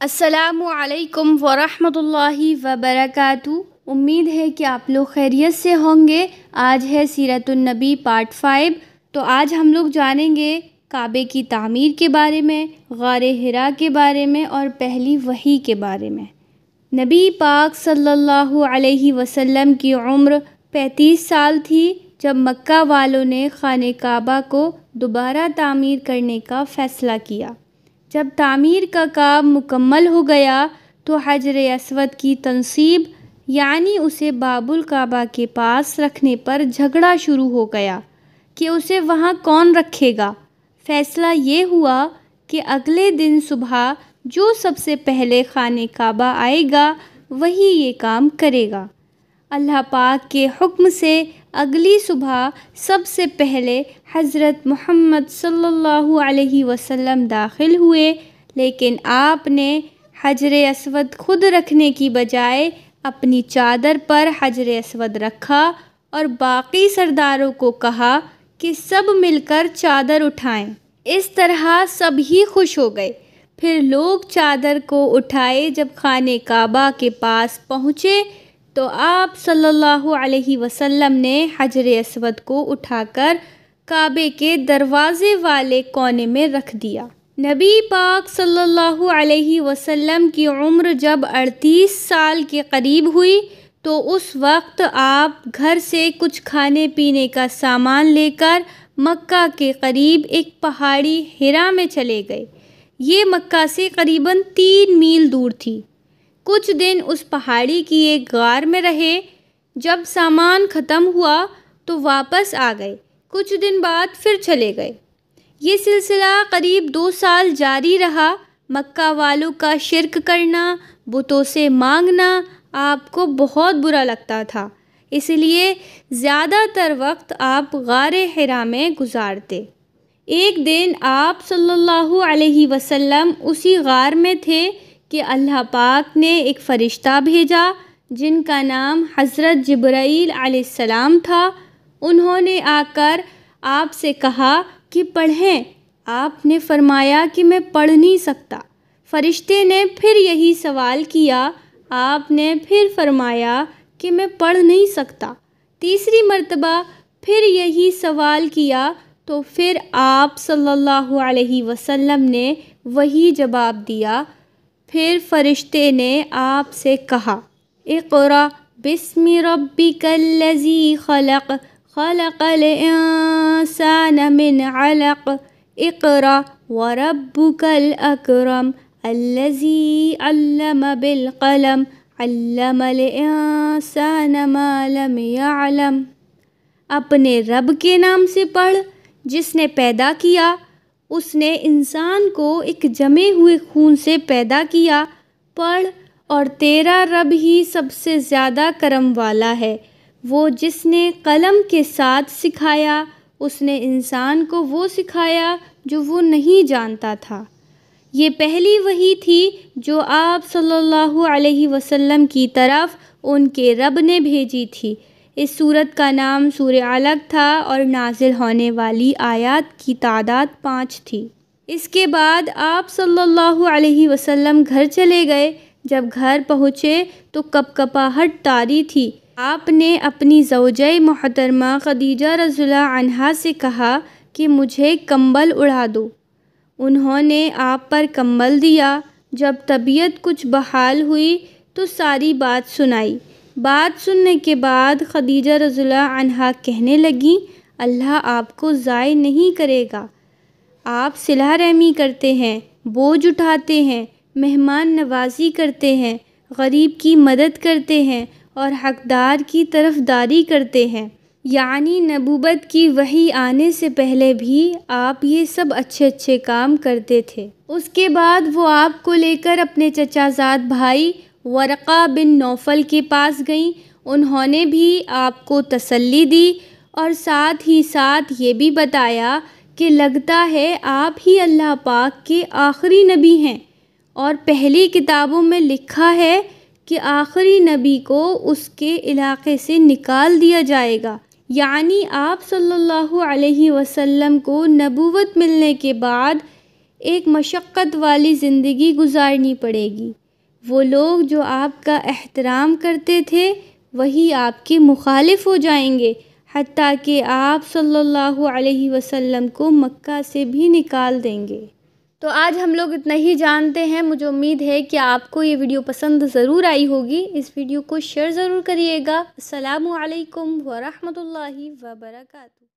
السلام علیکم ورحمۃ اللہ وبرکاتہ۔ امید ہے کہ آپ لوگ خیریت سے ہوں گے۔ آج ہے سیرت النبی پارٹ 5۔ تو آج ہم لوگ جانیں گے کعبے کی تعمیر کے بارے میں، غار حرا کے بارے میں اور پہلی وحی کے بارے میں۔ نبی پاک صلی اللہ علیہ وسلم کی عمر 35 سال تھی جب مکہ والوں نے خانہ کعبہ کو دوبارہ تعمیر کرنے کا فیصلہ کیا۔ جب تعمیر کا کام مکمل ہو گیا تو حجر اسود کی تنصیب یعنی اسے باب الکعبہ کے پاس رکھنے پر جھگڑا شروع ہو گیا کہ اسے وہاں کون رکھے گا۔ فیصلہ یہ ہوا کہ اگلے دن صبح جو سب سے پہلے خانہ کعبہ آئے گا وہی یہ کام کرے گا۔ اللہ پاک کے حکم سے اگلی صبح سب سے پہلے حضرت محمد صلی اللہ علیہ وسلم داخل ہوئے، لیکن آپ نے حجر اسود خود رکھنے کی بجائے اپنی چادر پر حجر اسود رکھا اور باقی سرداروں کو کہا کہ سب مل کر چادر اٹھائیں۔ اس طرح سب ہی خوش ہو گئے۔ پھر لوگ چادر کو اٹھائے جب خانہ کعبہ کے پاس پہنچے تو آپ صلی اللہ علیہ وسلم نے حجر اسود کو اٹھا کر کعبے کے دروازے والے کونے میں رکھ دیا۔ نبی پاک صلی اللہ علیہ وسلم کی عمر جب 38 سال کے قریب ہوئی تو اس وقت آپ گھر سے کچھ کھانے پینے کا سامان لے کر مکہ کے قریب ایک پہاڑی حرا میں چلے گئے۔ یہ مکہ سے قریباً 3 میل دور تھی۔ کچھ دن اس پہاڑی کی ایک غار میں رہے۔ جب سامان ختم ہوا تو واپس آ گئے۔ کچھ دن بعد پھر چلے گئے۔ یہ سلسلہ قریب 2 سال جاری رہا۔ مکہ والوں کا شرک کرنا، بتوں سے مانگنا آپ کو بہت برا لگتا تھا، اس لیے زیادہ تر وقت آپ غار حرا میں گزارتے۔ ایک دن آپ صلی اللہ علیہ وسلم اسی غار میں تھے کہ اللہ پاک نے ایک فرشتہ بھیجا جن کا نام حضرت جبرائیل علیہ السلام تھا۔ انہوں نے آ کر آپ سے کہا کہ پڑھیں۔ آپ نے فرمایا کہ میں پڑھ نہیں سکتا۔ فرشتے نے پھر یہی سوال کیا۔ آپ نے پھر فرمایا کہ میں پڑھ نہیں سکتا۔ تیسری مرتبہ پھر یہی سوال کیا تو پھر آپ صلی اللہ علیہ وسلم نے وہی جواب دیا۔ پھر فرشتے نے آپ سے کہا اقرأ بسم ربک الذی خلق خلق الانسان من علق اقرأ وربک الاکرم الذی علم بالقلم علم الانسان ما لم يعلم۔ اپنے رب کے نام سے پڑھ جس نے پیدا کیا۔ اس نے انسان کو ایک جمے ہوئے خون سے پیدا کیا۔ پڑھ اور تیرا رب ہی سب سے زیادہ کرم والا ہے، وہ جس نے قلم کے ساتھ سکھایا۔ اس نے انسان کو وہ سکھایا جو وہ نہیں جانتا تھا۔ یہ پہلی وحی تھی جو آپ صلی اللہ علیہ وسلم کی طرف ان کے رب نے بھیجی تھی۔ اس سورت کا نام سورہ علق تھا اور نازل ہونے والی آیات کی تعداد 5 تھی۔ اس کے بعد آپ صلی اللہ علیہ وسلم گھر چلے گئے۔ جب گھر پہنچے تو کپکپاہٹ طاری تھی۔ آپ نے اپنی زوجہ محترمہ خدیجہ رضی اللہ عنہا سے کہا کہ مجھے کمبل اڑا دو۔ انہوں نے آپ پر کمبل دیا۔ جب طبیعت کچھ بحال ہوئی تو ساری بات سنائی۔ بات سننے کے بعد خدیجہ رضی اللہ عنہا کہنے لگیں اللہ آپ کو ضائع نہیں کرے گا۔ آپ صلہ رحمی کرتے ہیں، بوجھ اٹھاتے ہیں، مہمان نوازی کرتے ہیں، غریب کی مدد کرتے ہیں اور حقدار کی طرفداری کرتے ہیں۔ یعنی نبوت کی وحی آنے سے پہلے بھی آپ یہ سب اچھے اچھے کام کرتے تھے۔ اس کے بعد وہ آپ کو لے کر اپنے چچا زاد بھائی ورقہ بن نوفل کے پاس گئیں۔ انہوں نے بھی آپ کو تسلی دی اور ساتھ ہی ساتھ یہ بھی بتایا کہ لگتا ہے آپ ہی اللہ پاک کے آخری نبی ہیں، اور پہلی کتابوں میں لکھا ہے کہ آخری نبی کو اس کے علاقے سے نکال دیا جائے گا۔ یعنی آپ صلی اللہ علیہ وسلم کو نبوت ملنے کے بعد ایک مشقت والی زندگی گزارنی پڑے گی۔ وہ لوگ جو آپ کا احترام کرتے تھے وہی آپ کے مخالف ہو جائیں گے، حتیٰ کہ آپ صلی اللہ علیہ وسلم کو مکہ سے بھی نکال دیں گے۔ تو آج ہم لوگ اتنا ہی جانتے ہیں۔ مجھے امید ہے کہ آپ کو یہ ویڈیو پسند ضرور آئی ہوگی۔ اس ویڈیو کو شیئر ضرور کریے گا۔ السلام علیکم ورحمۃ اللہ وبرکاتہ۔